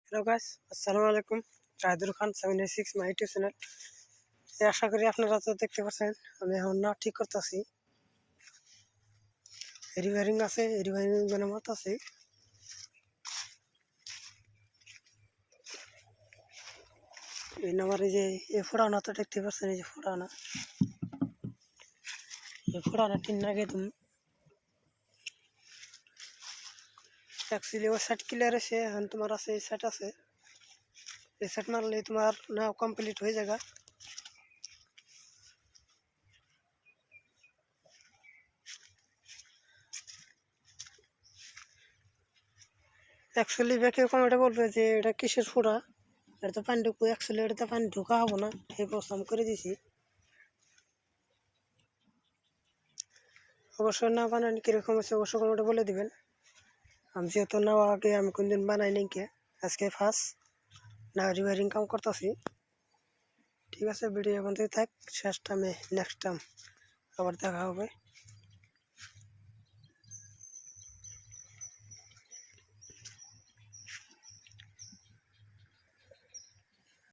Hello guys, আসসালামু আলাইকুম। জাহিদুল খান 786 my YouTube channel. আশা করি আপনারা তো দেখতে পাচ্ছেন আমি এখন না ঠিক করতেছি। রিপেয়ারিং আছে, রিপেয়ারিং মেরামত আছে। এই নাম্বার এই যে এই ফোড়ানো তো দেখতে পাচ্ছেন, এই যে ফোড়ানো, এই ফোড়ানো টিন আগে তুমি অ্যাকচুয়ালি ও সেট ক্লিয়ার আছে। এখন তোমার আছে এই সেট আছে, এই সেট মারলে তোমার না কমপ্লিট হয়ে যাবে। অ্যাকচুয়ালি ব্যাকে কমেন্টে বলবে যে এটা কিসের ফোড়া, এটা তো পানি ঢুকবো। অ্যাকচুয়ালি এটাতে পানি ঢোকা হবো না, এই ব্যবস্থা আমি করে দিয়েছি। অবশ্যই না বানান কীরকম আছে অবশ্যই কমেন্টে বলে দিবেন। আমি যেহেতু নেওয়া আগে আমি কোনদিন বানাই নাই, কে আজকে ফার্স্ট না রিপেয়ারিং কাম করতেছি। ঠিক আছে, ভিডিও এখন থেকে থাক, শেষ টাইমে নেক্সট টাইম আবার দেখা হবে।